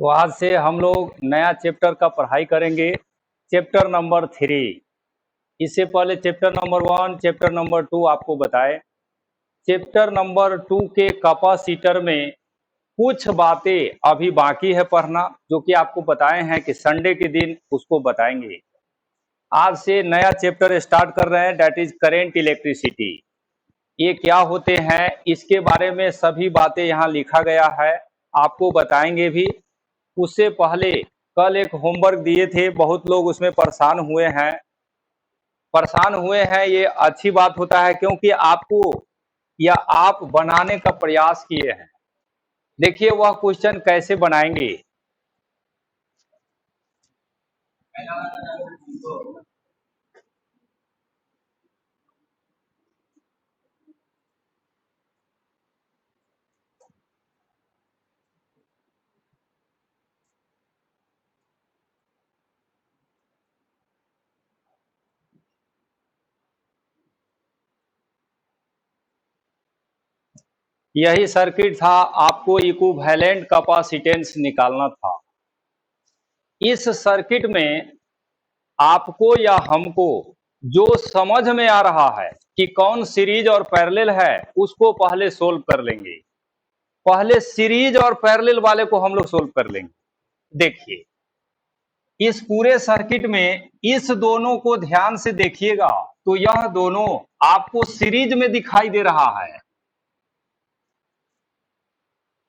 तो आज से हम लोग नया चैप्टर का पढ़ाई करेंगे, चैप्टर नंबर 3। इससे पहले चैप्टर नंबर 1, चैप्टर नंबर 2 आपको बताए। चैप्टर नंबर 2 के कैपेसिटर में कुछ बातें अभी बाकी है पढ़ना, जो कि आपको बताए हैं कि संडे के दिन उसको बताएंगे। आज से नया चैप्टर स्टार्ट कर रहे हैं, दैट इज करेंट इलेक्ट्रिसिटी। ये क्या होते हैं, इसके बारे में सभी बातें यहाँ लिखा गया है, आपको बताएंगे भी। उससे पहले कल एक होमवर्क दिए थे, बहुत लोग उसमें परेशान हुए हैं। ये अच्छी बात होता है, क्योंकि आपको या आप बनाने का प्रयास किए हैं। देखिए वह क्वेश्चन कैसे बनाएंगे। यही सर्किट था, आपको इक्विवेलेंट कैपेसिटेंस निकालना था। इस सर्किट में आपको या हमको जो समझ में आ रहा है कि कौन सीरीज और पैरेलल है, उसको पहले सोल्व कर लेंगे। पहले सीरीज और पैरेलल वाले को हम लोग सोल्व कर लेंगे। देखिए इस पूरे सर्किट में इस दोनों को ध्यान से देखिएगा, तो यह दोनों आपको सीरीज में दिखाई दे रहा है।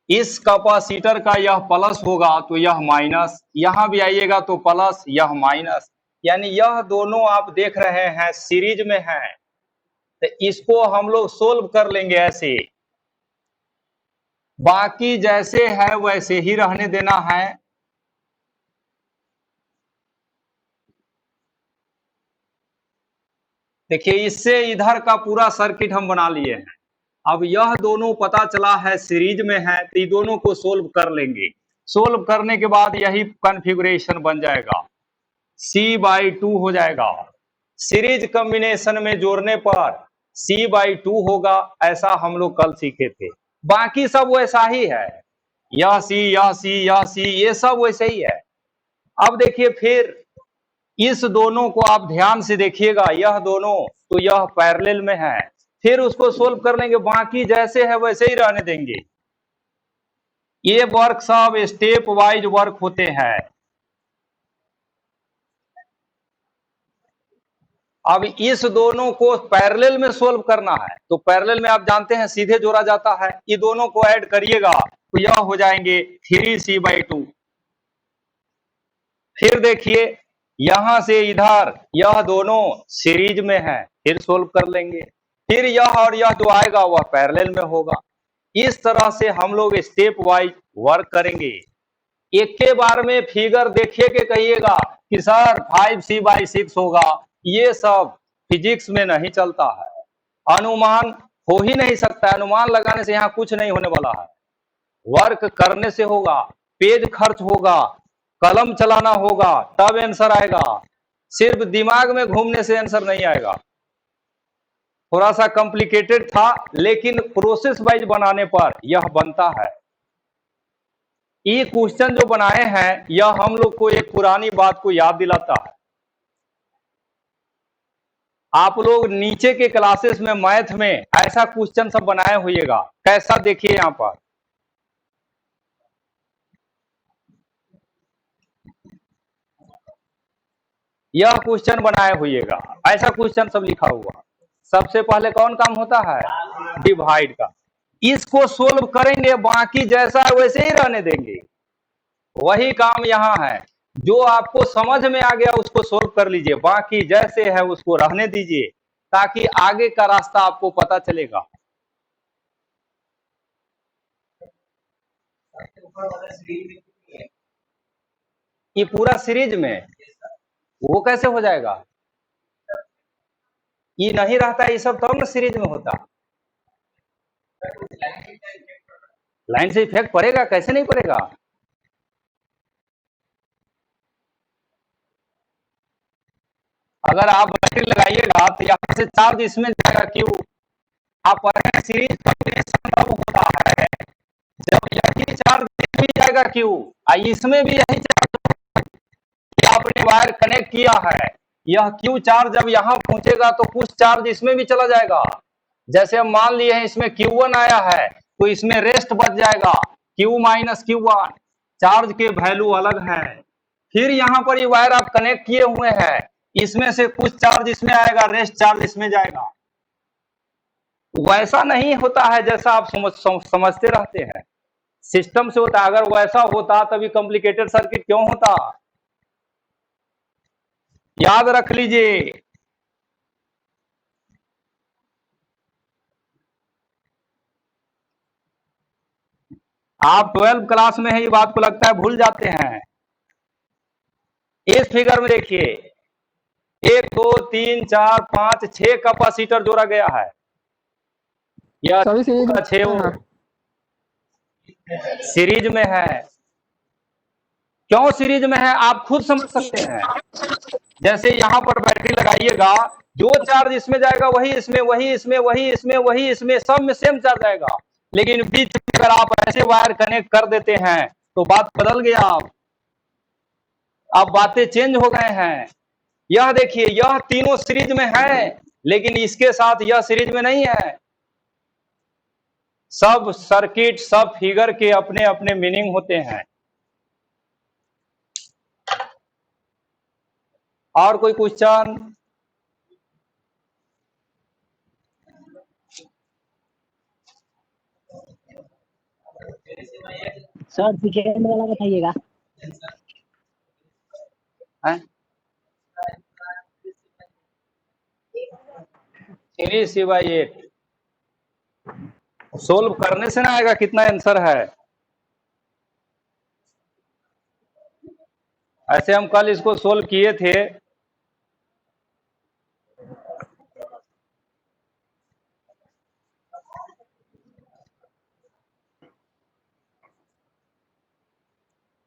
इस कैपेसिटर का यह प्लस होगा तो यह माइनस, यहां भी आइएगा तो प्लस, यह माइनस, यानी यह दोनों आप देख रहे हैं सीरीज में है। तो इसको हम लोग सोल्व कर लेंगे ऐसे, बाकी जैसे है वैसे ही रहने देना है। देखिए इससे इधर का पूरा सर्किट हम बना लिए हैं। अब यह दोनों पता चला है सीरीज में है, तो ये दोनों को सोल्व कर लेंगे। सोल्व करने के बाद यही कॉन्फ़िगरेशन बन जाएगा, C/2 हो जाएगा। सीरीज कॉम्बिनेशन में जोड़ने पर C/2 होगा, ऐसा हम लोग कल सीखे थे। बाकी सब वैसा ही है, यह C, यह C, यह C, ये सब वैसे ही है। अब देखिए फिर इस दोनों को आप ध्यान से देखिएगा, यह दोनों तो यह पैरेलल में है। फिर उसको सोल्व कर लेंगे, बाकी जैसे है वैसे ही रहने देंगे। ये वर्क सब स्टेप वाइज वर्क होते हैं। अब इस दोनों को पैरेलल में सोल्व करना है, तो पैरेलल में आप जानते हैं सीधे जोड़ा जाता है। ये दोनों को ऐड करिएगा तो यह हो जाएंगे 3c/2। फिर देखिए यहां से इधर यह दोनों सीरीज में है, फिर सोल्व कर लेंगे। फिर यह और यह जो आएगा वह पैरेलल में होगा। इस तरह से हम लोग स्टेप वाइज वर्क करेंगे। एक के बार में फिगर देखिए के कहिएगा कि सर 5c/6 होगा, ये सब फिजिक्स में नहीं चलता है। अनुमान हो ही नहीं सकता है, अनुमान लगाने से यहाँ कुछ नहीं होने वाला है। वर्क करने से होगा, पेज खर्च होगा, कलम चलाना होगा, तब आंसर आएगा। सिर्फ दिमाग में घूमने से आंसर नहीं आएगा। थोड़ा सा कॉम्प्लिकेटेड था, लेकिन प्रोसेस वाइज बनाने पर यह बनता है। ये क्वेश्चन जो बनाए हैं यह हम लोग को एक पुरानी बात को याद दिलाता है। आप लोग नीचे के क्लासेस में मैथ में ऐसा क्वेश्चन सब बनाए होइएगा। कैसा देखिए यहां पर, यह क्वेश्चन बनाए होइएगा, ऐसा क्वेश्चन सब लिखा हुआ। सबसे पहले कौन काम होता है? डिवाइड का। इसको सोल्व करेंगे, बाकी जैसा है वैसे ही रहने देंगे। वही काम यहां है, जो आपको समझ में आ गया उसको सोल्व कर लीजिए, बाकी जैसे है उसको रहने दीजिए, ताकि आगे का रास्ता आपको पता चलेगा। ये पूरा सीरीज में वो कैसे हो जाएगा? ये नहीं रहता, ये सब तब ना सीरीज में होता। लाइन से इफेक्ट पड़ेगा, कैसे नहीं पड़ेगा? अगर आप बैटरी लगाइएगा तो यहां से चार्ज इसमें जाएगा, क्यों? आप पढ़े सीरीज कॉम्बिनेशन तब होता है जब यही चार्ज भी जाएगा, क्यों? इसमें भी यही चार्ज, आपने वायर कनेक्ट किया है, यह क्यू चार्ज जब यहां पहुंचेगा तो कुछ चार्ज इसमें भी चला जाएगा। जैसे हम मान लिए हैं इसमें Q1 आया है, तो इसमें रेस्ट बच जाएगा, Q-Q1। चार्ज के वैल्यू अलग है। फिर यहां पर ये वायर आप कनेक्ट किए हुए हैं, इसमें से कुछ चार्ज इसमें आएगा, रेस्ट चार्ज इसमें जाएगा। वैसा नहीं होता है जैसा आप समझते रहते हैं, सिस्टम से होता है। अगर वैसा होता तभी कॉम्प्लिकेटेड सर्किट क्यों होता? याद रख लीजिए। आप 12th क्लास में है, ये बात को लगता है भूल जाते हैं। इस फिगर में देखिए 1 2 3 4 5 6 कैपेसिटर जोड़ा गया है। यह 6 सीरीज में है। क्यों सीरीज में है आप खुद समझ सकते हैं। जैसे यहां पर बैटरी लगाइएगा, जो चार्ज इसमें जाएगा वही इसमें, वही इसमें, वही इसमें, वही इसमें, सब में सेम चार्ज आएगा। लेकिन बीच में अगर आप ऐसे वायर कनेक्ट कर देते हैं तो बात बदल गया। अब बातें चेंज हो गए हैं। यह देखिए यह तीनों सीरीज में है, लेकिन इसके साथ यह सीरीज में नहीं है। सब सर्किट, सब फिगर के अपने अपने मीनिंग होते हैं। और कोई क्वेश्चन? सर सेकेंड वाला बताइएगा। 3c/8 सोल्व करने से ना आएगा कितना आंसर है। ऐसे हम कल इसको सोल्व किए थे।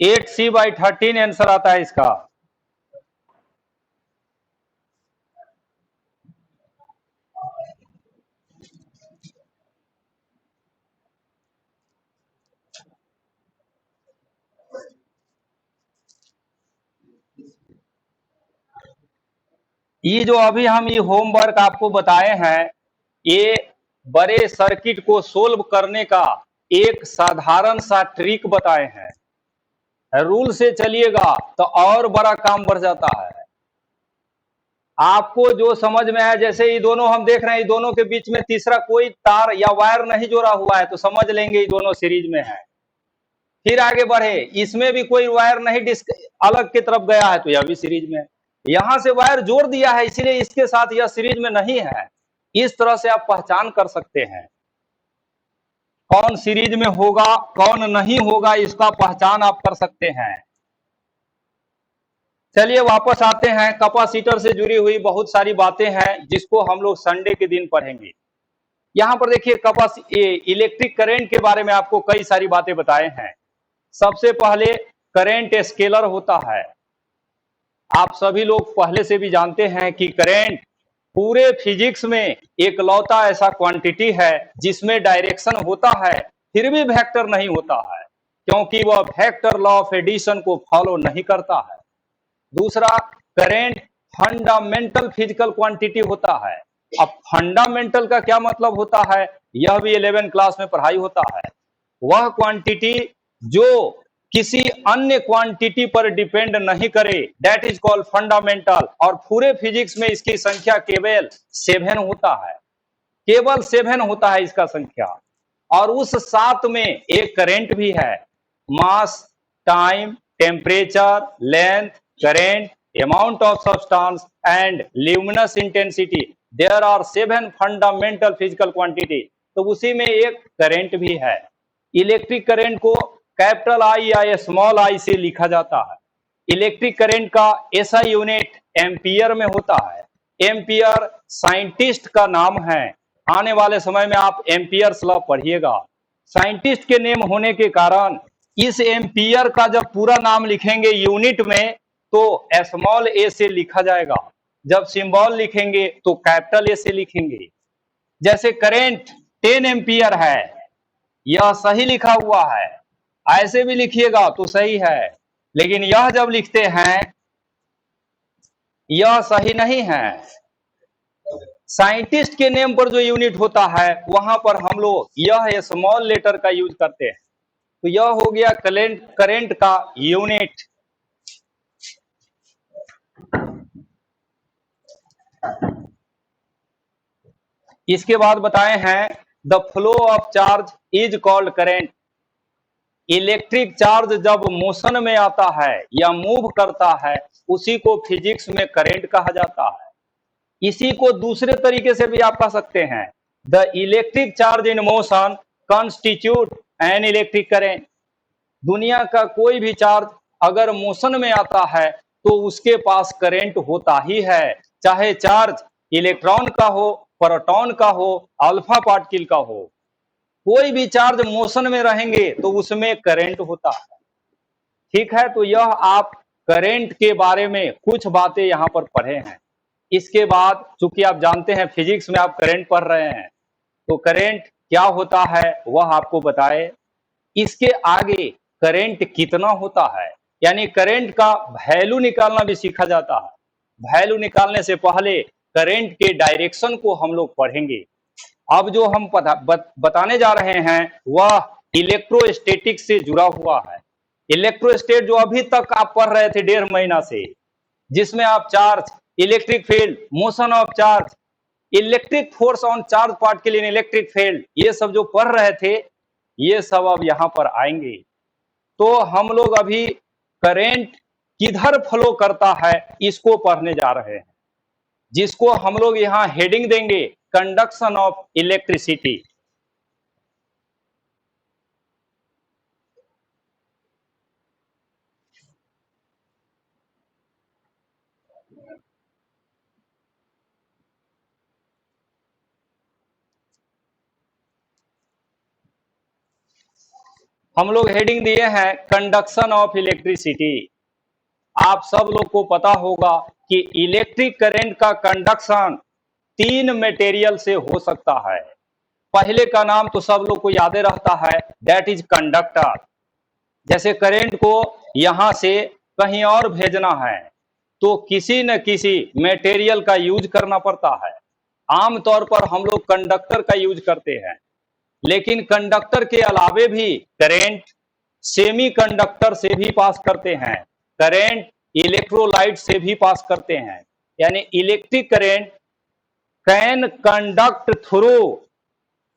एट c/13 आंसर आता है इसका। ये जो अभी हम ये होमवर्क आपको बताए हैं, ये बड़े सर्किट को सोल्व करने का एक साधारण सा ट्रिक बताए हैं। रूल से चलिएगा तो और बड़ा काम बढ़ जाता है। आपको जो समझ में है, जैसे ये दोनों हम देख रहे हैं, ये दोनों के बीच में तीसरा कोई तार या वायर नहीं जोड़ा हुआ है, तो समझ लेंगे ये दोनों सीरीज में है। फिर आगे बढ़े, इसमें भी कोई वायर नहीं डिस्क अलग की तरफ गया है, तो यह भी सीरीज में है। यहां से वायर जोड़ दिया है, इसीलिए इसके साथ यह सीरीज में नहीं है। इस तरह से आप पहचान कर सकते हैं कौन सीरीज में होगा कौन नहीं होगा, इसका पहचान आप कर सकते हैं। चलिए वापस आते हैं, कैपेसिटर से जुड़ी हुई बहुत सारी बातें हैं जिसको हम लोग संडे के दिन पढ़ेंगे। यहां पर देखिए इलेक्ट्रिक करंट के बारे में आपको कई सारी बातें बताए हैं। सबसे पहले करंट स्केलर होता है। आप सभी लोग पहले से भी जानते हैं कि करंट पूरे फिजिक्स में एक लौता ऐसा क्वांटिटी है जिसमें डायरेक्शन होता है फिर भी वेक्टर नहीं होता है, क्योंकि वह वेक्टर लॉ ऑफ एडिशन को फॉलो नहीं करता है। दूसरा, करंट फंडामेंटल फिजिकल क्वांटिटी होता है। अब फंडामेंटल का क्या मतलब होता है, यह भी 11 क्लास में पढ़ाई होता है। वह क्वांटिटी जो किसी अन्य क्वांटिटी पर डिपेंड नहीं करे, दैट इज कॉल्ड फंडामेंटल। और पूरे फिजिक्स में इसकी संख्या केवल 7 होता है, केवल 7 होता है इसका संख्या। और उस 7 में एक करंट भी है, mass, time, temperature, length, current, amount of substance and luminous intensity. There are 7 fundamental physical quantity. तो उसी में एक करंट भी है। इलेक्ट्रिक करंट को कैपिटल आई या स्मॉल आई से लिखा जाता है। इलेक्ट्रिक करंट का एसआई यूनिट एम्पियर में होता है। एम्पियर साइंटिस्ट का नाम है। आने वाले समय में आप एम्पियर्स लॉ पढ़िएगा। साइंटिस्ट के नेम होने के कारण इस एम्पियर का जब पूरा नाम लिखेंगे यूनिट में तो स्मॉल ए से लिखा जाएगा, जब सिंबल लिखेंगे तो कैपिटल ए से लिखेंगे। जैसे करंट 10 एम्पियर है, यह सही लिखा हुआ है, ऐसे भी लिखिएगा तो सही है, लेकिन यह जब लिखते हैं यह सही नहीं है। साइंटिस्ट के नेम पर जो यूनिट होता है वहां पर हम लोग यह स्मॉल लेटर का यूज करते हैं। तो यह हो गया करंट का यूनिट। इसके बाद बताए हैं the flow of charge is called current. Electric charge जब मोशन में आता है या मूव करता है उसी को फिजिक्स में करंट कहा जाता है। इसी को दूसरे तरीके से भी आप कह सकते हैं, the electric charge in motion constitute an electric current. दुनिया का कोई भी चार्ज अगर मोशन में आता है तो उसके पास करंट होता ही है, चाहे चार्ज इलेक्ट्रॉन का हो, प्रोटॉन का हो, अल्फा पार्टिकल का हो। कोई भी चार्ज मोशन में रहेंगे तो उसमें करंट होता है। ठीक है, तो यह आप करंट के बारे में कुछ बातें यहां पर पढ़े हैं। इसके बाद चूंकि आप जानते हैं फिजिक्स में आप करंट पढ़ रहे हैं, तो करंट क्या होता है वह आपको बताए। इसके आगे करंट कितना होता है, यानी करंट का वैल्यू निकालना भी सीखा जाता है। वैल्यू निकालने से पहले करंट के डायरेक्शन को हम लोग पढ़ेंगे। अब जो हम बताने जा रहे हैं वह इलेक्ट्रोस्टैटिक से जुड़ा हुआ है। इलेक्ट्रोस्टेट जो अभी तक आप पढ़ रहे थे 1.5 महीना से, जिसमें आप charge, electric field, motion of charge, electric force on charge particle in electric field, ये सब जो पढ़ रहे थे ये सब अब यहाँ पर आएंगे। तो हम लोग अभी करंट किधर फ्लो करता है इसको पढ़ने जा रहे हैं, जिसको हम लोग यहाँ हेडिंग देंगे कंडक्शन ऑफ इलेक्ट्रिसिटी। हम लोग हेडिंग दिए हैं कंडक्शन ऑफ इलेक्ट्रिसिटी। आप सब लोग को पता होगा कि इलेक्ट्रिक करंट का कंडक्शन 3 मटेरियल से हो सकता है। पहले का नाम तो सब लोग को याद रहता है, दैट इज कंडक्टर। जैसे करंट को यहां से कहीं और भेजना है तो किसी न किसी मटेरियल का यूज करना पड़ता है। आमतौर पर हम लोग कंडक्टर का यूज करते हैं, लेकिन कंडक्टर के अलावे भी करंट सेमी कंडक्टर से भी पास करते हैं, करंट इलेक्ट्रोलाइट से भी पास करते हैं। यानी electric current can conduct through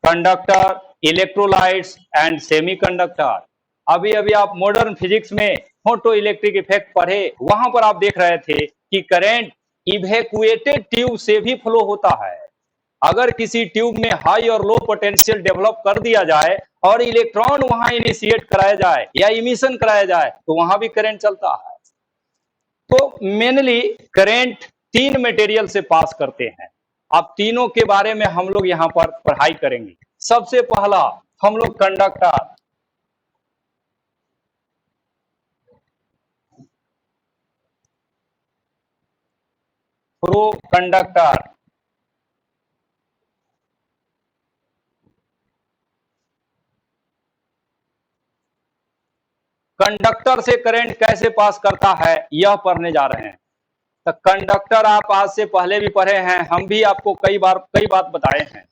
conductor, electrolytes and semiconductor. अभी अभी आप मॉडर्न फिजिक्स में फोटो इलेक्ट्रिक इफेक्ट पढ़े, वहां पर आप देख रहे थे कि करंट इवैक्यूएटेड ट्यूब से भी फ्लो होता है। अगर किसी ट्यूब में हाई और लो पोटेंशियल डेवलप कर दिया जाए और इलेक्ट्रॉन वहां इनिशिएट कराया जाए या इमिशन कराया जाए तो वहां भी करंट चलता है। तो मेनली करंट तीन मटेरियल से पास करते हैं। अब तीनों के बारे में हम लोग यहां पर पढ़ाई करेंगे। सबसे पहला हम लोग कंडक्टर, थ्रू कंडक्टर। कंडक्टर से करंट कैसे पास करता है यह पढ़ने जा रहे हैं। तो कंडक्टर आप आज से पहले भी पढ़े हैं, हम भी आपको कई बात बताए हैं।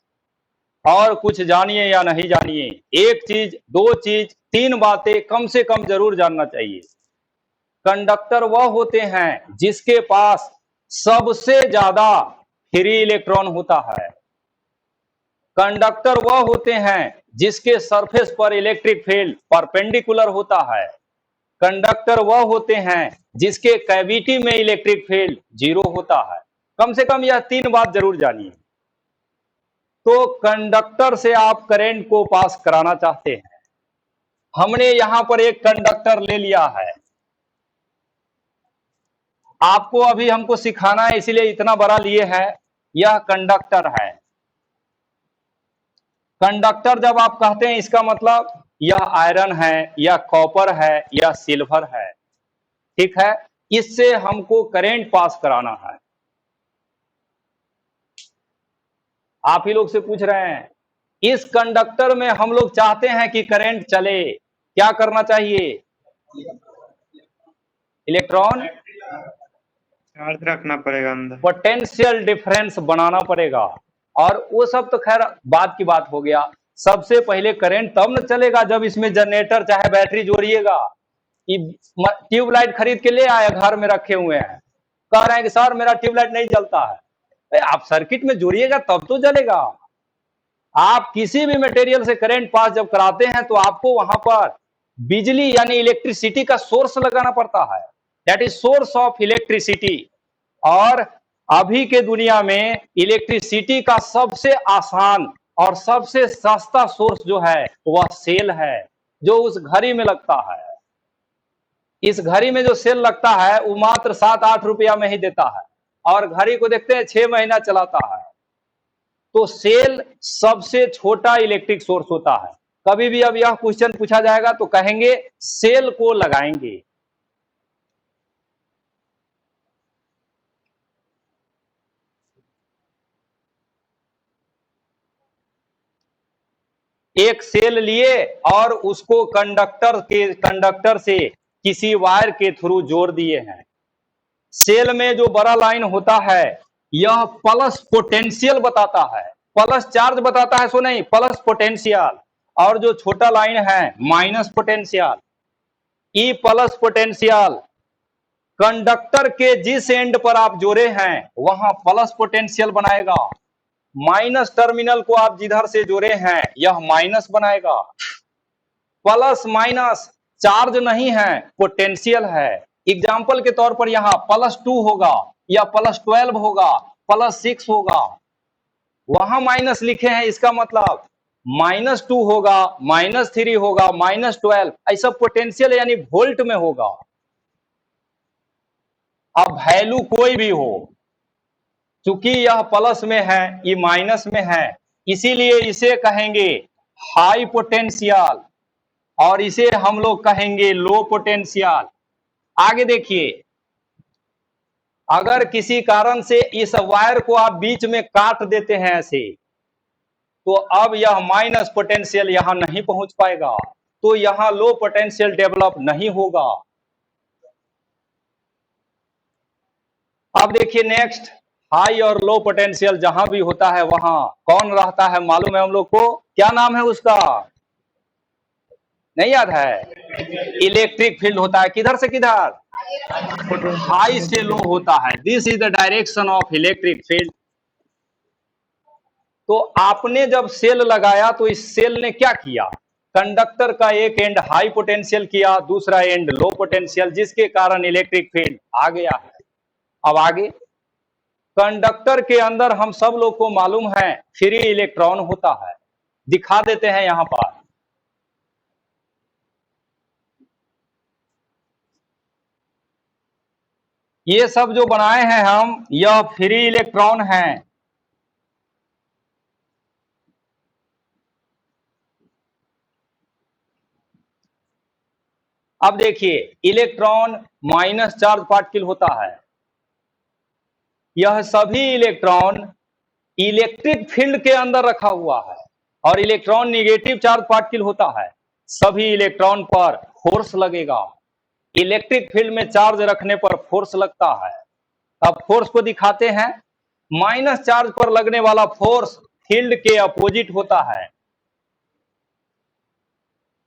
और कुछ जानिए या नहीं जानिए, एक चीज, दो चीज, तीन बातें कम से कम जरूर जानना चाहिए। कंडक्टर वह होते हैं जिसके पास सबसे ज्यादा फ्री इलेक्ट्रॉन होता है। कंडक्टर वह होते हैं जिसके सरफेस पर इलेक्ट्रिक फील्ड परपेंडिकुलर होता है। कंडक्टर वह होते हैं जिसके कैविटी में इलेक्ट्रिक फील्ड 0 होता है। कम से कम यह तीन बात जरूर जानिए। तो कंडक्टर से आप करंट को पास कराना चाहते हैं। हमने यहां पर एक कंडक्टर ले लिया है, आपको अभी हमको सिखाना है इसलिए इतना बड़ा लिए है। यह कंडक्टर है। कंडक्टर जब आप कहते हैं इसका मतलब यह आयरन है या कॉपर है या सिल्वर है, ठीक है। इससे हमको करंट पास कराना है। आप ही लोग से पूछ रहे हैं, इस कंडक्टर में हम लोग चाहते हैं कि करंट चले, क्या करना चाहिए? इलेक्ट्रॉन चार्ज रखना पड़ेगा अंदर, पोटेंशियल डिफरेंस बनाना पड़ेगा। और वो सब तो खैर बात की बात हो गया। सबसे पहले करंट तब न चलेगा जब इसमें जनरेटर चाहे बैटरी जोड़िएगा। ट्यूबलाइट खरीद के ले आए, घर में रखे हुए हैं, कह रहे हैं कि सर मेरा ट्यूबलाइट नहीं चलता है। आप सर्किट में जोड़िएगा तब तो चलेगा। आप किसी भी मटेरियल से करंट पास जब कराते हैं तो आपको वहां पर बिजली यानी इलेक्ट्रिसिटी का सोर्स लगाना पड़ता है, that is source of electricity. और अभी के दुनिया में इलेक्ट्रिसिटी का सबसे आसान और सबसे सस्ता सोर्स जो है वह सेल है, जो उस घड़ी में लगता है। इस घड़ी में जो सेल लगता है वो मात्र 7-8 रुपया में ही देता है, और घड़ी को देखते हैं 6 महीना चलाता है। तो सेल सबसे छोटा इलेक्ट्रिक सोर्स होता है। कभी भी अब यह क्वेश्चन पूछा जाएगा तो कहेंगे सेल को लगाएंगे। एक सेल लिए और उसको कंडक्टर से किसी वायर के थ्रू जोड़ दिए हैं। सेल में जो बड़ा लाइन होता है यह प्लस पोटेंशियल बताता है, प्लस चार्ज बताता है, सो नहीं, प्लस पोटेंशियल। और जो छोटा लाइन है minus potential. E plus potential conductor के जिस एंड पर आप जोड़े हैं वहां प्लस पोटेंशियल बनाएगा। माइनस टर्मिनल को आप जिधर से जोड़े हैं यह माइनस बनाएगा। प्लस माइनस चार्ज नहीं है, पोटेंशियल है। एग्जाम्पल के तौर पर यहां +2 होगा या +12 होगा, +6 होगा, वहां माइनस लिखे हैं, इसका मतलब -2 होगा, -3 होगा, -12, ऐसा पोटेंशियल यानी वोल्ट में होगा। अब वैल्यू कोई भी हो, चूंकि यह प्लस में है ये माइनस में है, इसीलिए इसे कहेंगे हाई पोटेंशियल और इसे हम लोग कहेंगे लो पोटेंशियल। आगे देखिए, अगर किसी कारण से इस वायर को आप बीच में काट देते हैं ऐसे, तो अब यह माइनस पोटेंशियल यहां नहीं पहुंच पाएगा, तो यहां लो पोटेंशियल डेवलप नहीं होगा। अब देखिए नेक्स्ट, हाई और लो पोटेंशियल जहां भी होता है वहां कौन रहता है मालूम है हम लोग को? क्या नाम है उसका? नहीं याद है? इलेक्ट्रिक फील्ड होता है किधर से किधर, हाई से लो होता है। This is the direction of electric field. तो आपने जब सेल लगाया तो इस सेल ने क्या किया, कंडक्टर का एक एंड हाई पोटेंशियल किया, दूसरा एंड लो पोटेंशियल, जिसके कारण इलेक्ट्रिक फील्ड आ गया है। अब आगे कंडक्टर के अंदर हम सब लोग को मालूम है फ्री इलेक्ट्रॉन होता है, दिखा देते हैं यहां पर। ये सब जो बनाए हैं हम, यह फ्री इलेक्ट्रॉन हैं। अब देखिए इलेक्ट्रॉन माइनस चार्ज पार्टिकल होता है। यह सभी इलेक्ट्रॉन इलेक्ट्रिक फील्ड के अंदर रखा हुआ है, और इलेक्ट्रॉन निगेटिव चार्ज पार्टिकल होता है। सभी इलेक्ट्रॉन पर फोर्स लगेगा, इलेक्ट्रिक फील्ड में चार्ज रखने पर फोर्स लगता है। अब फोर्स को दिखाते हैं। माइनस चार्ज पर लगने वाला फोर्स फील्ड के अपोजिट होता है।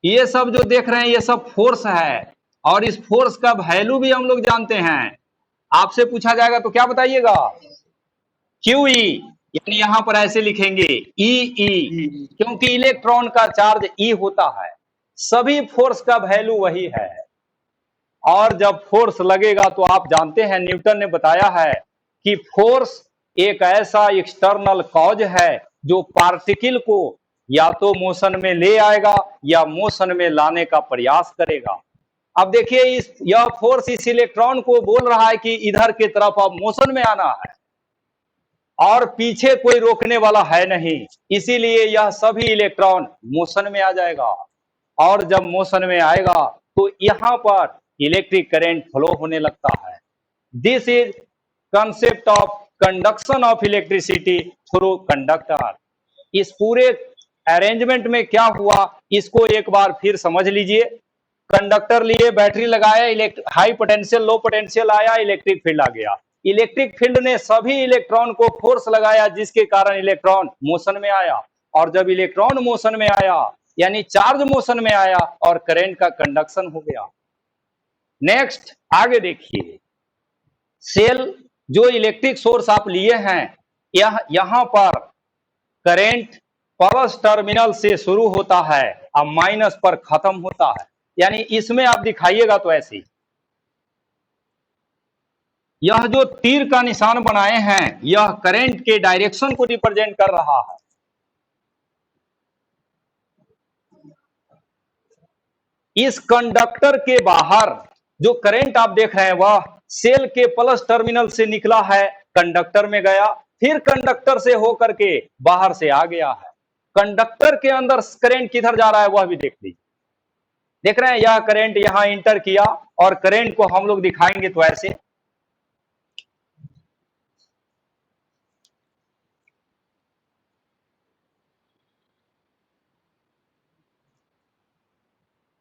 ये सब जो देख रहे हैं ये सब फोर्स है, और इस फोर्स का वैल्यू भी हम लोग जानते हैं। आपसे पूछा जाएगा तो क्या बताइएगा, QE, यानी यहां पर ऐसे लिखेंगे EE, क्योंकि इलेक्ट्रॉन का चार्ज E होता है। सभी फोर्स का वैल्यू वही है। और जब फोर्स लगेगा तो आप जानते हैं, न्यूटन ने बताया है कि फोर्स एक ऐसा एक्सटर्नल कॉज है जो पार्टिकल को या तो मोशन में ले आएगा या मोशन में लाने का प्रयास करेगा। अब देखिए यह फोर्स इस इलेक्ट्रॉन को बोल रहा है कि इधर की तरफ अब मोशन में आना है, और पीछे कोई रोकने वाला है नहीं, इसीलिए यह सभी इलेक्ट्रॉन मोशन में आ जाएगा। और जब मोशन में आएगा तो यहां पर इलेक्ट्रिक करंट फ्लो होने लगता है। This is concept of conduction of electricity through conductor. इस पूरे अरेंजमेंट में क्या हुआ इसको एक बार फिर समझ लीजिए। कंडक्टर लिए, बैटरी लगाया, हाई पोटेंशियल लो पोटेंशियल आया, इलेक्ट्रिक फील्ड आ गया। इलेक्ट्रिक फील्ड ने सभी इलेक्ट्रॉन को फोर्स लगाया, जिसके कारण इलेक्ट्रॉन मोशन में आया। और जब इलेक्ट्रॉन मोशन में आया यानी चार्ज मोशन में आया, और करंट का कंडक्शन हो गया। नेक्स्ट आगे देखिए, सेल जो इलेक्ट्रिक सोर्स आप लिए हैं, यहां पर करंट प्लस टर्मिनल से शुरू होता है और माइनस पर खत्म होता है। यानी इसमें आप दिखाइएगा तो ऐसे, यह जो तीर का निशान बनाए हैं यह करंट के डायरेक्शन को रिप्रेजेंट कर रहा है। इस कंडक्टर के बाहर जो करंट आप देख रहे हैं वह सेल के प्लस टर्मिनल से निकला है, कंडक्टर में गया, फिर कंडक्टर से होकर के बाहर से आ गया है। कंडक्टर के अंदर करंट किधर जा रहा है वह भी देख लीजिए। देख रहे हैं यह करंट यहां इंटर किया, और करंट को हम लोग दिखाएंगे तो ऐसे,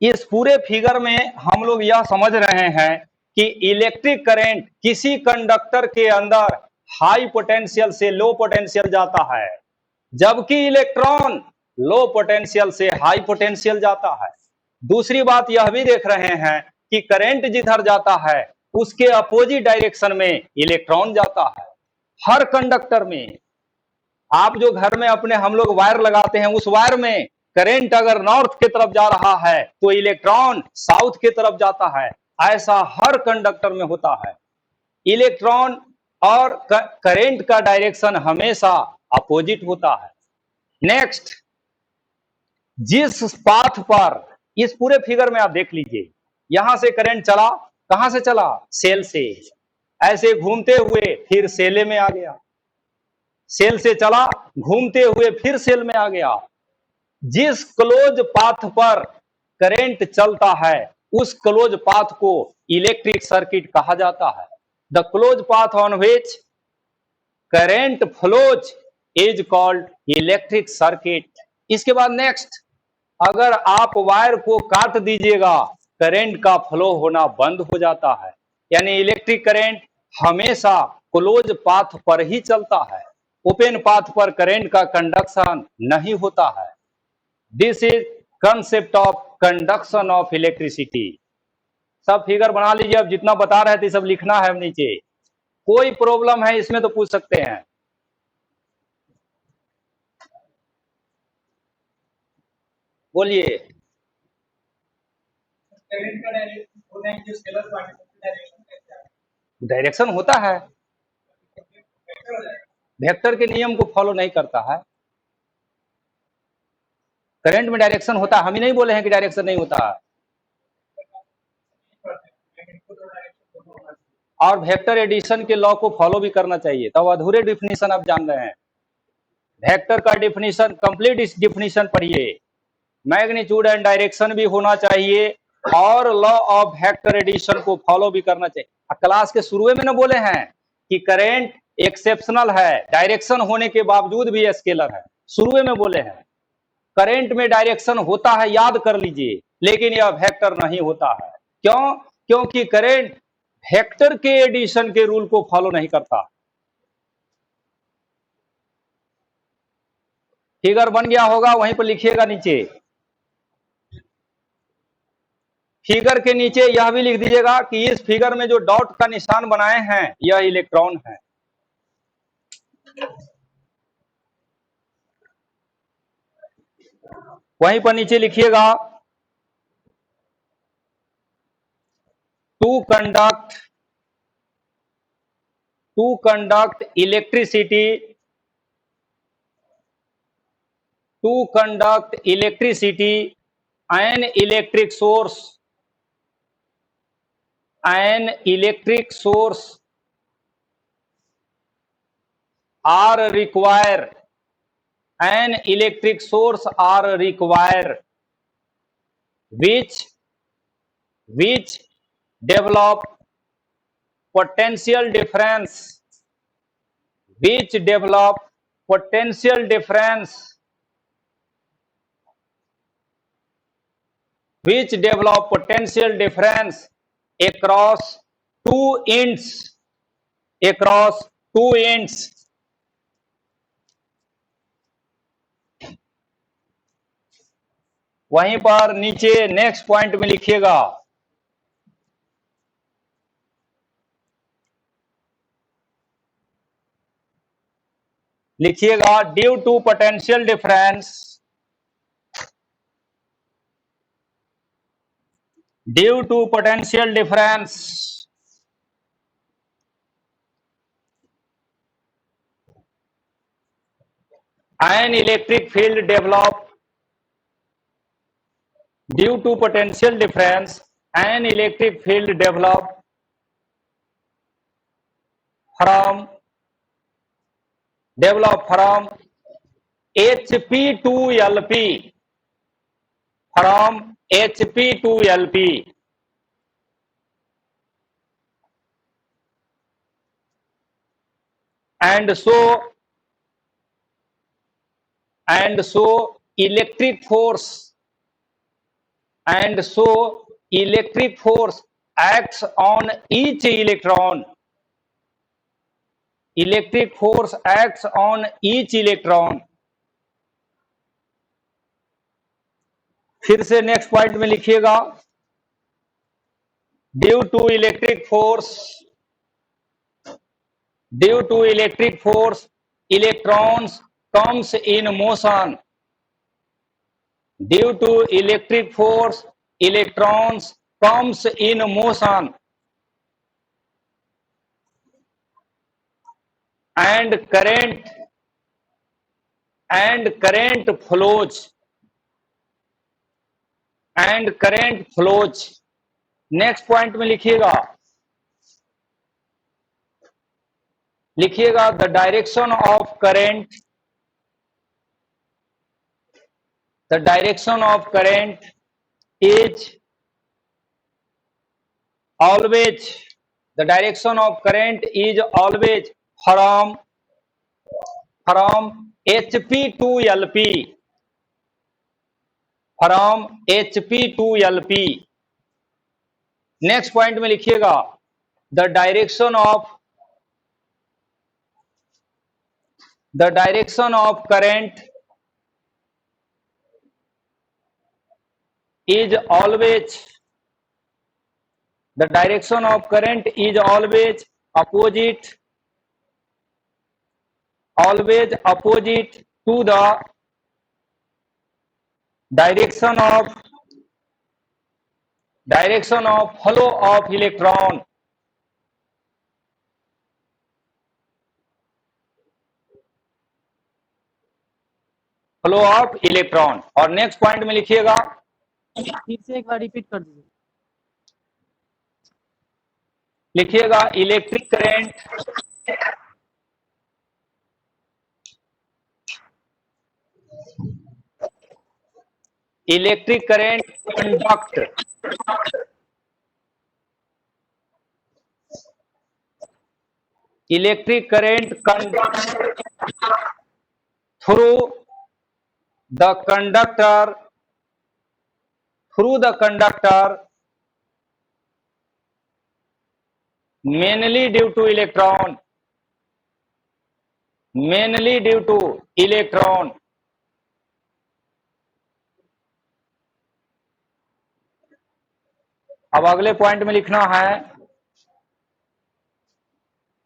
इस पूरे फिगर में हम लोग यह समझ रहे हैं कि इलेक्ट्रिक करंट किसी कंडक्टर के अंदर हाई पोटेंशियल से लो पोटेंशियल जाता है, जबकि इलेक्ट्रॉन लो पोटेंशियल से हाई पोटेंशियल जाता है। दूसरी बात यह भी देख रहे हैं कि करंट जिधर जाता है उसके अपोजिट डायरेक्शन में इलेक्ट्रॉन जाता है। हर कंडक्टर में, आप जो घर में अपने हम लोग वायर लगाते हैं, उस वायर में करंट अगर नॉर्थ की तरफ जा रहा है तो इलेक्ट्रॉन साउथ की तरफ जाता है। ऐसा हर कंडक्टर में होता है। इलेक्ट्रॉन और करंट का डायरेक्शन हमेशा अपोजिट होता है। नेक्स्ट, जिस पाथ पर, इस पूरे फिगर में आप देख लीजिए, यहां से करंट चला, कहां से चला, सेल से, ऐसे घूमते हुए फिर सेल में आ गया, सेल से चला घूमते हुए फिर सेल में आ गया। जिस क्लोज पाथ पर करंट चलता है उस क्लोज पाथ को इलेक्ट्रिक सर्किट कहा जाता है। The close path on which current flows is called electric circuit. इसके बाद नेक्स्ट, अगर आप वायर को काट दीजिएगा करंट का फ्लो होना बंद हो जाता है। यानी इलेक्ट्रिक करंट हमेशा क्लोज पाथ पर ही चलता है, ओपन पाथ पर करंट का कंडक्शन नहीं होता है। This is concept of conduction of electricity. सब फिगर बना लीजिए, अब जितना बता रहे थे सब लिखना है अब नीचे। कोई प्रॉब्लम है इसमें तो पूछ सकते हैं। बोलिए। डायरेक्शन होता है, वेक्टर के नियम को फॉलो नहीं करता है। करंट में डायरेक्शन होता है, हम ही नहीं बोले हैं कि डायरेक्शन नहीं होता है। और वेक्टर एडिशन के लॉ को फॉलो भी करना चाहिए, तब अधूरे डिफिनीशन आप जान रहे हैं। वेक्टर का डिफिनीशन, कंप्लीट डिफिनीशन पढ़िए। मैग्नीट्यूड एंड डायरेक्शन भी होना चाहिए और लॉ ऑफ वेक्टर एडिशन को फॉलो भी करना चाहिए। क्लास के शुरू में ना बोले हैं कि करंट एक्सेप्शनल है, डायरेक्शन होने के बावजूद भी स्केलर है। शुरू में बोले हैं करंट में डायरेक्शन होता है, याद कर लीजिए, लेकिन यह वेक्टर नहीं होता है। क्यों? क्योंकि करंट वेक्टर के एडिशन के रूल को फॉलो नहीं करता। फिगर बन गया होगा, वहीं पर लिखिएगा नीचे। फिगर के नीचे यह भी लिख दीजिएगा कि इस फिगर में जो डॉट का निशान बनाए हैं यह इलेक्ट्रॉन है। वहीं पर नीचे लिखिएगा to conduct electricity, an electric source are require, an electric source are require which develop potential difference, which develop potential difference across two ends, वहीं पर नीचे नेक्स्ट पॉइंट में लिखिएगा due to potential difference, an electric field develop, due to potential difference an electric field develop from HP to LP, and so electric force acts on each electron, फिर से next point में लिखिएगा due to electric force electrons comes in motion, due to electric force electrons comes in motion and current flows, next point में लिखिएगा the direction of current is always from HP to LP, next point में लिखिएगा the direction of current is always, the direction of current is always opposite to the direction of flow of electron. Flow of electron. और next point में लिखिएगा, फिर से एक बार repeat कर दीजिए। लिखिएगा electric current conduct through the conductor mainly due to electron, अब अगले पॉइंट में लिखना है,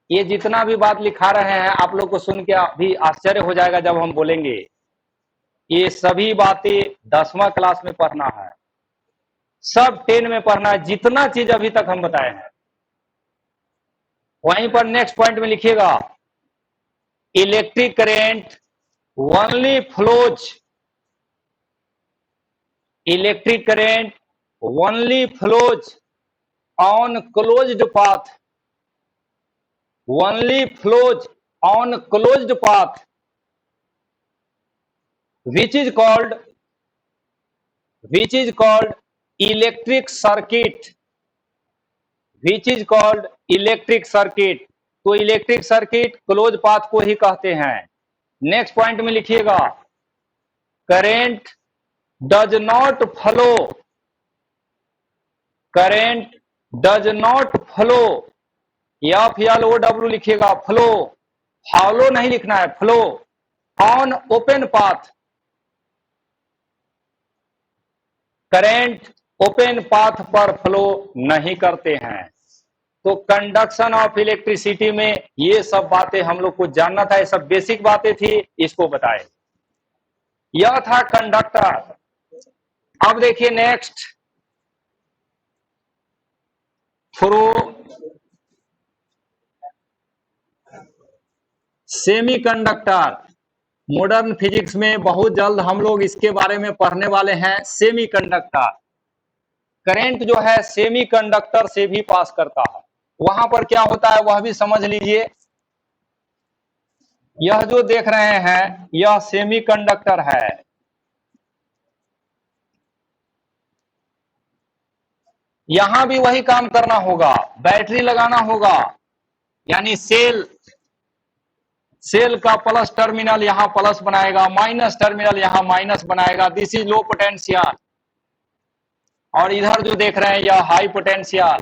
ये जितना भी बात लिखा रहे हैं आप लोग को सुन के भी आश्चर्य हो जाएगा जब हम बोलेंगे। ये सभी बातें 10वां क्लास में पढ़ना है, सब 10 में पढ़ना है, जितना चीज अभी तक हम बताए हैं। वहीं पर नेक्स्ट पॉइंट में लिखिएगा, electric current only flows on closed path, which is called electric circuit, तो इलेक्ट्रिक सर्किट क्लोज पाथ को ही कहते हैं। नेक्स्ट पॉइंट में लिखिएगा, current does not flow, FLOW लिखिएगा, फॉलो नहीं लिखना है, flow on open path, current open path पर फ्लो नहीं करते हैं। तो कंडक्शन ऑफ इलेक्ट्रिसिटी में ये सब बातें हम लोग को जानना था, ये सब बेसिक बातें थी, इसको बताए। यह था कंडक्टर। अब देखिए next, through semiconductor. Modern physics में बहुत जल्द हम लोग इसके बारे में पढ़ने वाले हैं। सेमीकंडक्टर, करंट जो है सेमीकंडक्टर से भी पास करता है। वहां पर क्या होता है वह भी समझ लीजिए। यह जो देख रहे हैं यह सेमीकंडक्टर है। यहां भी वही काम करना होगा, बैटरी लगाना होगा, यानी सेल का प्लस टर्मिनल यहां प्लस बनाएगा, माइनस टर्मिनल यहां माइनस बनाएगा। This is low potential. और इधर जो देख रहे हैं यह हाई पोटेंशियल,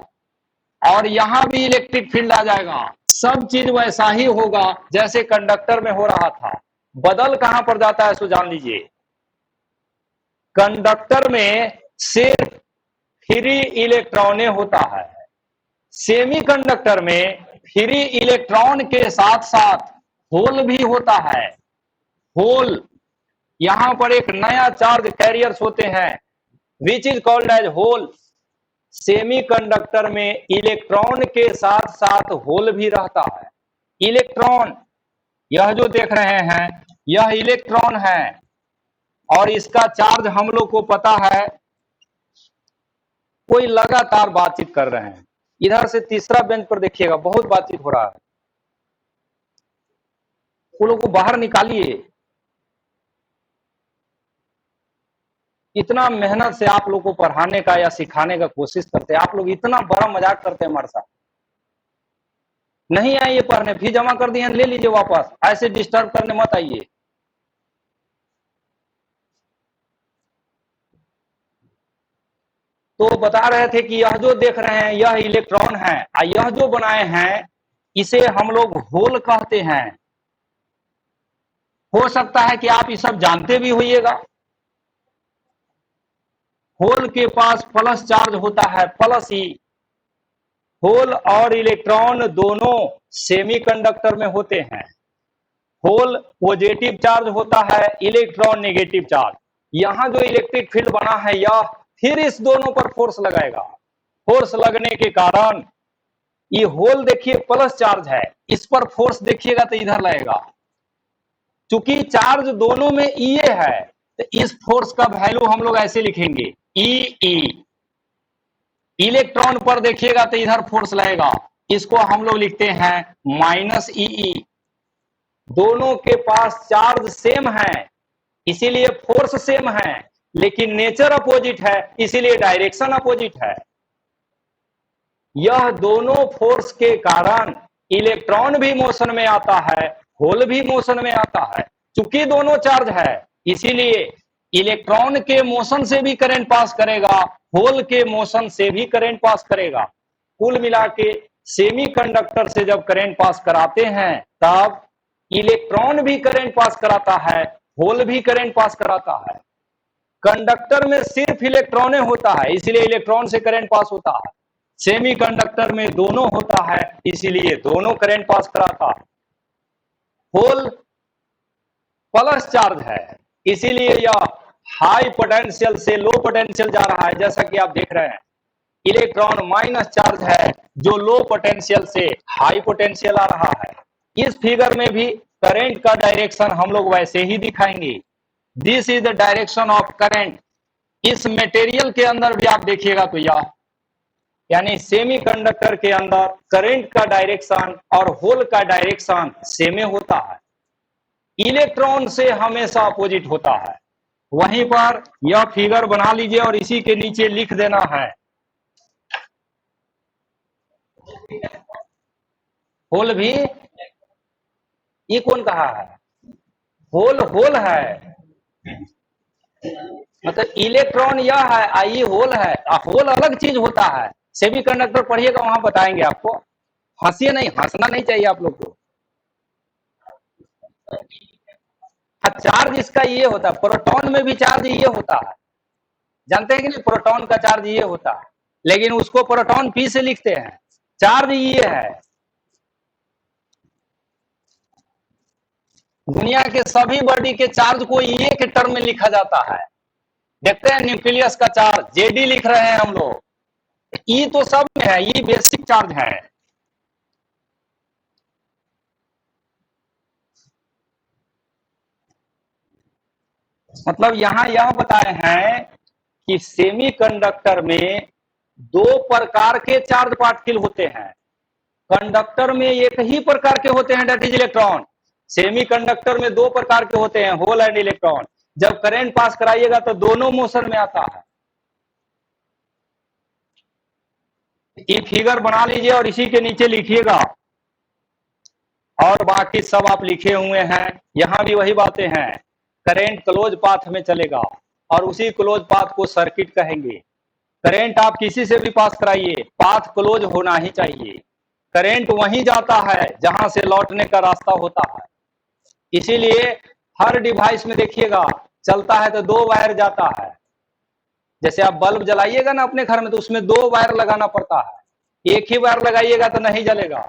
और यहां भी इलेक्ट्रिक फील्ड आ जाएगा। सब चीज वैसा ही होगा जैसे कंडक्टर में हो रहा था। बदल कहां पर जाता है सो जान लीजिए। कंडक्टर में सिर्फ फ्री इलेक्ट्रॉने होता है, सेमीकंडक्टर में फ्री इलेक्ट्रॉन के साथ साथ होल भी होता है। होल, यहां पर एक नया चार्ज कैरियर्स होते हैं, which is called as hole. Semiconductor में इलेक्ट्रॉन के साथ साथ होल भी रहता है। इलेक्ट्रॉन, यह जो देख रहे हैं यह इलेक्ट्रॉन है, और इसका चार्ज हम लोग को पता है। कोई लगातार बातचीत कर रहे हैं। इधर से तीसरा बेंच पर देखिएगा बहुत बातचीत हो रहा है, वो लोग को बाहर निकालिए। इतना मेहनत से आप लोग को पढ़ाने का या सिखाने का कोशिश करते हैं, आप लोग इतना बड़ा मजाक करते हैं हमारे साथ। नहीं आइए पढ़ने, फी जमा कर दिए ले लीजिए वापस, ऐसे डिस्टर्ब करने मत आइए। तो बता रहे थे कि यह जो देख रहे हैं यह इलेक्ट्रॉन है, और यह जो बनाए हैं इसे हम लोग होल कहते हैं। हो सकता है कि आप ये सब जानते भी होइएगा। होल के पास प्लस चार्ज होता है, प्लस ई। होल और इलेक्ट्रॉन दोनों सेमीकंडक्टर में होते हैं। होल पॉजिटिव चार्ज होता है, इलेक्ट्रॉन नेगेटिव चार्ज। यहां जो इलेक्ट्रिक फील्ड बना है यह फिर इस दोनों पर फोर्स लगाएगा। फोर्स लगने के कारण ये होल देखिए प्लस चार्ज है, इस पर फोर्स देखिएगा तो इधर लगेगा। चूंकि चार्ज दोनों में ई है तो इस फोर्स का वैल्यू हम लोग ऐसे लिखेंगे ई। इलेक्ट्रॉन पर देखिएगा तो इधर फोर्स लगेगा, इसको हम लोग लिखते हैं माइनस ई। दोनों के पास चार्ज सेम है इसीलिए फोर्स सेम है, लेकिन नेचर अपोजिट है इसीलिए डायरेक्शन अपोजिट है। यह दोनों फोर्स के कारण इलेक्ट्रॉन भी मोशन में आता है, होल भी मोशन में आता है। चूंकि दोनों चार्ज है इसीलिए इलेक्ट्रॉन के मोशन से भी करंट पास करेगा, होल के मोशन से भी करंट पास करेगा। कुल मिला के सेमीकंडक्टर से जब करंट पास कराते हैं तब इलेक्ट्रॉन भी करंट पास कराता है, होल भी करंट पास कराता है। कंडक्टर में सिर्फ इलेक्ट्रॉन होता है इसलिए इलेक्ट्रॉन से करंट पास होता है। सेमीकंडक्टर में दोनों होता है इसीलिए दोनों करंट पास कराता है। होल प्लस चार्ज है इसीलिए यह हाई पोटेंशियल से लो पोटेंशियल जा रहा है, जैसा कि आप देख रहे हैं। इलेक्ट्रॉन माइनस चार्ज है जो लो पोटेंशियल से हाई पोटेंशियल आ रहा है। इस फिगर में भी करंट का डायरेक्शन हम लोग वैसे ही दिखाएंगे। This is the direction of current. इस मटेरियल के अंदर भी आप देखिएगा तो यह यानी सेमीकंडक्टर के अंदर करंट का डायरेक्शन और होल का डायरेक्शन सेम होता है, इलेक्ट्रॉन से हमेशा अपोजिट होता है। वहीं पर यह फिगर बना लीजिए और इसी के नीचे लिख देना है होल भी। ये कौन कहा है? होल होल है, मतलब इलेक्ट्रॉन यह है, आई होल है। होल अलग चीज होता है, सेमीकंडक्टर पढ़िएगा वहां बताएंगे आपको। हंसिए नहीं, हंसना नहीं चाहिए आप लोग को। हाँ, चार्ज इसका ये होता है, प्रोटॉन में भी चार्ज ये होता है, जानते हैं कि नहीं? प्रोटॉन का चार्ज ये होता है, लेकिन उसको प्रोटॉन पी से लिखते हैं, चार्ज ये है। दुनिया के सभी बॉडी के चार्ज को ये के टर्म में लिखा जाता है। देखते हैं न्यूक्लियस का चार्ज जेडी लिख रहे हैं हम लोग, ई तो सब में है, ये बेसिक चार्ज है। मतलब यहां यह बताए हैं कि सेमीकंडक्टर में दो प्रकार के चार्ज पार्टिकल होते हैं। कंडक्टर में एक ही प्रकार के होते हैं, दैट इज इलेक्ट्रॉन। सेमीकंडक्टर में दो प्रकार के होते हैं, होल एंड इलेक्ट्रॉन। जब करंट पास कराइएगा तो दोनों मोशन में आता है। ये फिगर बना लीजिए और इसी के नीचे लिखिएगा, और बाकी सब आप लिखे हुए हैं। यहां भी वही बातें हैं, करंट क्लोज पाथ में चलेगा और उसी क्लोज पाथ को सर्किट कहेंगे। करंट आप किसी से भी पास कराइए, पाथ क्लोज होना ही चाहिए। करंट वहीं जाता है जहां से लौटने का रास्ता होता है। इसीलिए हर डिवाइस में देखिएगा, चलता है तो दो वायर जाता है। जैसे आप बल्ब जलाइएगा ना अपने घर में, तो उसमें दो वायर लगाना पड़ता है। एक ही वायर लगाइएगा तो नहीं जलेगा।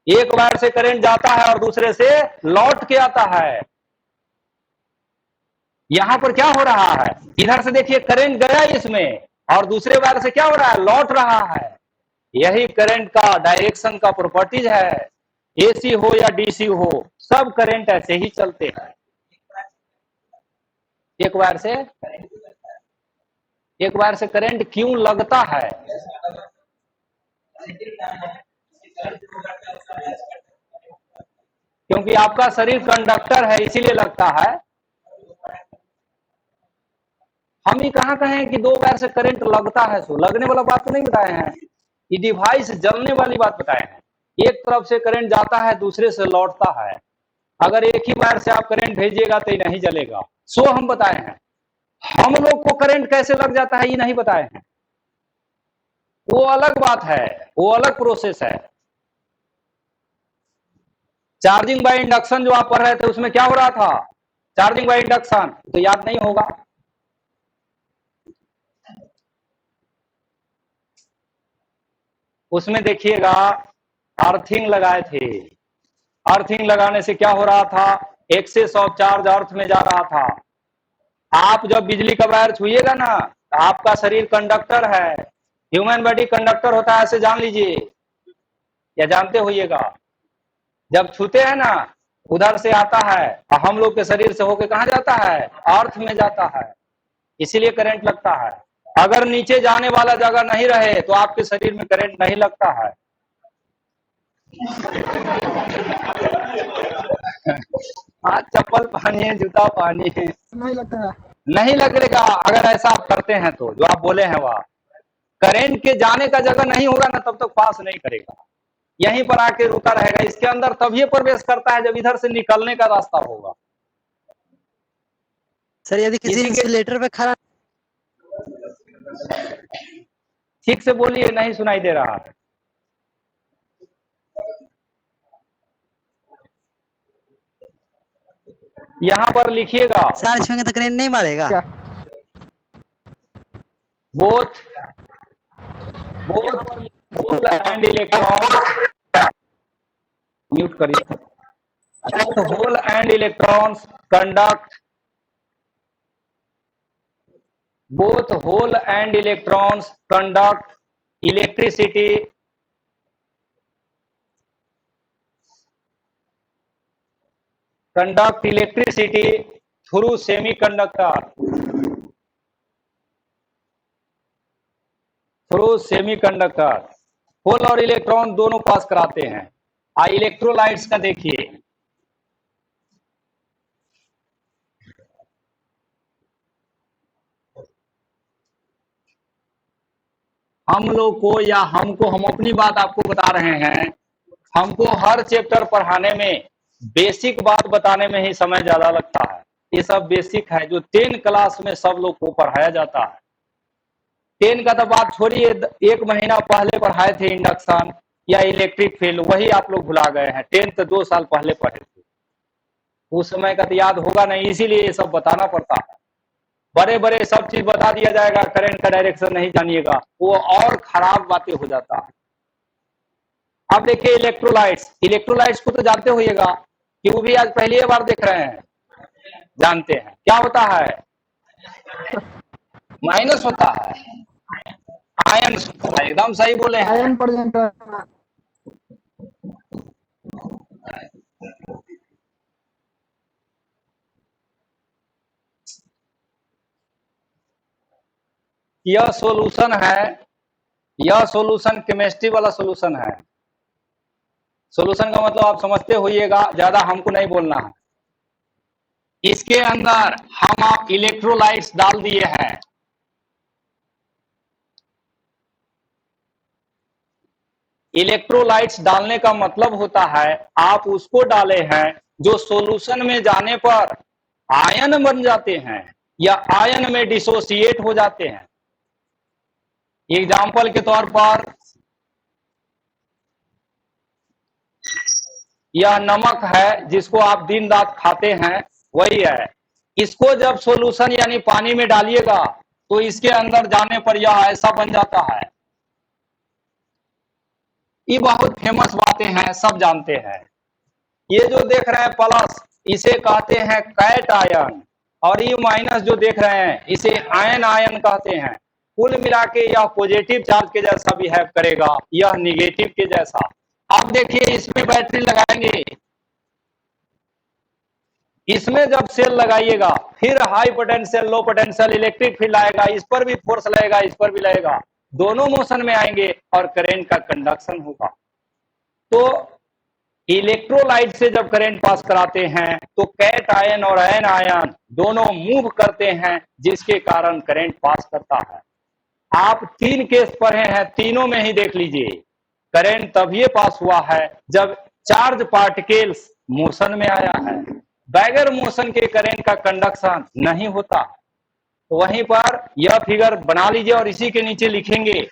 एक वायर से करंट जाता है और दूसरे से लौट के आता है। यहां पर क्या हो रहा है? इधर से देखिए करंट गया इसमें, और दूसरे वायर से क्या हो रहा है? लौट रहा है। यही करंट का डायरेक्शन का प्रॉपर्टीज है। एसी हो या डीसी हो, सब करंट ऐसे ही चलते हैं। एक वायर से करंट क्यों लगता है? क्योंकि आपका शरीर कंडक्टर है इसीलिए लगता है। हम ही कहां कहें कि दो वायर से करंट लगता है, सो लगने वाला बात तो नहीं बताए हैं। ये डिवाइस जलने वाली बात बताए हैं। एक तरफ से करंट जाता है, दूसरे से लौटता है। अगर एक ही वायर से आप करंट भेजिएगा तो ये नहीं जलेगा, सो हम बताए हैं। हम लोग को करंट कैसे लग जाता है ये नहीं बताए हैं, वो अलग बात है, वो अलग प्रोसेस है। चार्जिंग बाय इंडक्शन जो आप पढ़ रहे थे उसमें क्या हो रहा था? चार्जिंग बाय इंडक्शन तो याद नहीं होगा। उसमें देखिएगा अर्थिंग लगाए थे। अर्थिंग लगाने से क्या हो रहा था, एक्सेस ऑफ चार्ज अर्थ में जा रहा था। आप जब बिजली का वायर छुइएगा ना, आपका शरीर कंडक्टर है, ह्यूमन बॉडी कंडक्टर होता है, ऐसे जान लीजिए या जानते होइएगा। जब छूते हैं ना, उधर से आता है और हम लोग के शरीर से होके कहां जाता है, अर्थ में जाता है, इसीलिए करंट लगता है। अगर नीचे जाने वाला जगह नहीं रहे तो आपके शरीर में करंट नहीं लगता है। हाँ, चप्पल पहनिए, जूता पहनिए, नहीं लगता है। नहीं लगेगा अगर ऐसा आप करते हैं तो। जो आप बोले हैं वह करंट के जाने का जगह नहीं होगा ना, तब तक पास नहीं करेगा, यहीं पर आके रुका रहेगा। इसके अंदर तभी प्रवेश करता है जब इधर से निकलने का रास्ता होगा। सर यदि किसी इसी के इंसुलेटर पे खड़ा, ठीक से बोलिए, नहीं सुनाई दे रहा है। यहाँ पर लिखिएगा, चार छुएंगे तो करंट नहीं मारेगा क्या? Both hole and electron, mute करिए, hole and electrons conduct, both hole and electrons conduct electricity through semiconductor, hole और इलेक्ट्रॉन दोनों पास कराते हैं। इलेक्ट्रोलाइट्स का देखिए, हम लोग को या हमको, हम अपनी बात आपको बता रहे हैं, हमको हर चैप्टर पढ़ाने में बेसिक बात बताने में ही समय ज्यादा लगता है। ये सब बेसिक है जो 10 क्लास में सब लोग को पढ़ाया जाता है। 10 का तो बात छोड़िए, 1 महीना पहले पढ़ाए थे इंडक्शन या इलेक्ट्रिक फील्ड, वही आप लोग भुला गए हैं। 10 2 साल पहले पढ़े थे, उस समय का तो याद होगा नहीं, इसीलिए ये सब बताना पड़ता है। बड़े बड़े सब चीज बता दिया जाएगा, करंट का डायरेक्शन नहीं जानिएगा, वो और खराब बातें हो जाता है। अब देखिए इलेक्ट्रोलाइट्स को तो जानते होइएगा कि वो भी आज पहली बार देख रहे हैं, जानते हैं क्या होता है, माइनस होता है, आयन, एकदम सही बोले हैं। आयन प्रेजेंट यह सॉल्यूशन है, यह सॉल्यूशन केमिस्ट्री वाला सॉल्यूशन है। सॉल्यूशन का मतलब आप समझते होइएगा, ज्यादा हमको नहीं बोलना है। इसके अंदर हम आप इलेक्ट्रोलाइट्स डाल दिए हैं, इलेक्ट्रोलाइट्स डालने का मतलब होता है आप उसको डाले हैं जो सॉल्यूशन में जाने पर आयन बन जाते हैं या आयन में डिसोसिएट हो जाते हैं। एग्जाम्पल के तौर पर यह नमक है जिसको आप दिन रात खाते हैं, वही है। इसको जब सॉल्यूशन यानी पानी में डालिएगा तो इसके अंदर जाने पर यह ऐसा बन जाता है। ये बहुत फेमस बातें हैं, सब जानते हैं। ये जो देख रहे हैं प्लस, इसे कहते हैं कैट आयन, और ये माइनस जो देख रहे हैं इसे आयन आयन कहते हैं। कुल मिला के यह पॉजिटिव चार्ज के जैसा बिहेव करेगा, यह निगेटिव के जैसा। अब देखिए इसमें बैटरी लगाएंगे, इसमें जब सेल लगाइएगा फिर high potential low potential electric field आएगा, इस पर भी फोर्स लगेगा, इस पर भी लगेगा, दोनों मोशन में आएंगे और करंट का कंडक्शन होगा। तो इलेक्ट्रोलाइट से जब करंट पास कराते हैं तो कैट आयन और एन आयन दोनों मूव करते हैं, जिसके कारण करंट पास करता है। आप 3 केस पढ़े हैं, तीनों में ही देख लीजिए करंट तभी पास हुआ है जब चार्ज पार्टिकल्स मोशन में आया है। बगैर मोशन के करंट का कंडक्शन नहीं होता। तो वहीं पर यह फिगर बना लीजिए और इसी के नीचे लिखेंगे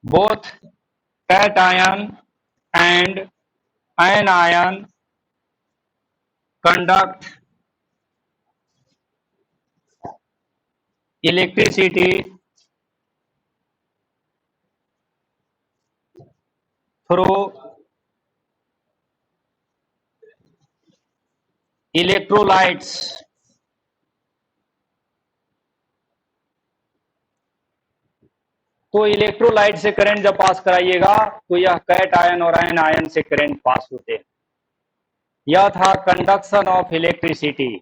both cation and anion conduct electricity through electrolytes. तो इलेक्ट्रोलाइट से करंट जब पास कराइएगा तो यह कैट आयन और आयन आयन से करंट पास होते हैं। यह था कंडक्शन ऑफ इलेक्ट्रिसिटी।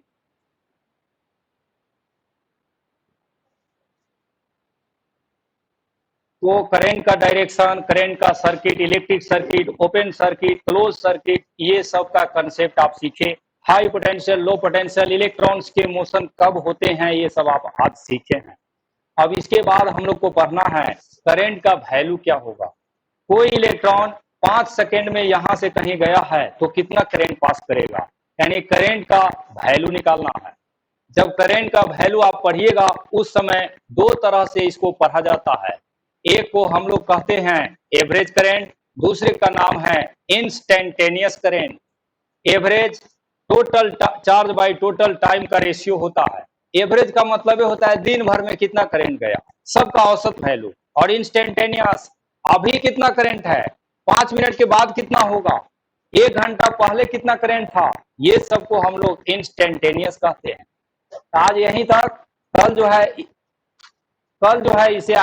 तो करंट का डायरेक्शन, करंट का circuit, electric circuit, open circuit, close circuit, ये सब का कंसेप्ट आप सीखे। High potential, low potential, electrons के मोशन कब होते हैं, ये सब आप आज सीखे हैं। अब इसके बाद हम लोग को पढ़ना है करंट का वैल्यू क्या होगा। कोई इलेक्ट्रॉन 5 सेकेंड में यहां से कहीं गया है तो कितना करंट पास करेगा, यानी करंट का वैल्यू निकालना है। जब करंट का वैल्यू आप पढ़िएगा उस समय दो तरह से इसको पढ़ा जाता है। एक को हम लोग कहते हैं एवरेज करंट, दूसरे का नाम है instantaneous current. Average total charge by total time का रेशियो होता है। एवरेज का मतलब ये होता है दिन भर में कितना करंट गया, सबका औसत वैल्यू। और इंस्टेंटेनियस अभी कितना करंट है, 5 मिनट के बाद कितना होगा, 1 घंटा पहले कितना करंट था, ये सबको हम लोग इंस्टेंटेनियस कहते हैं। आज यहीं तक, कल जो है इसे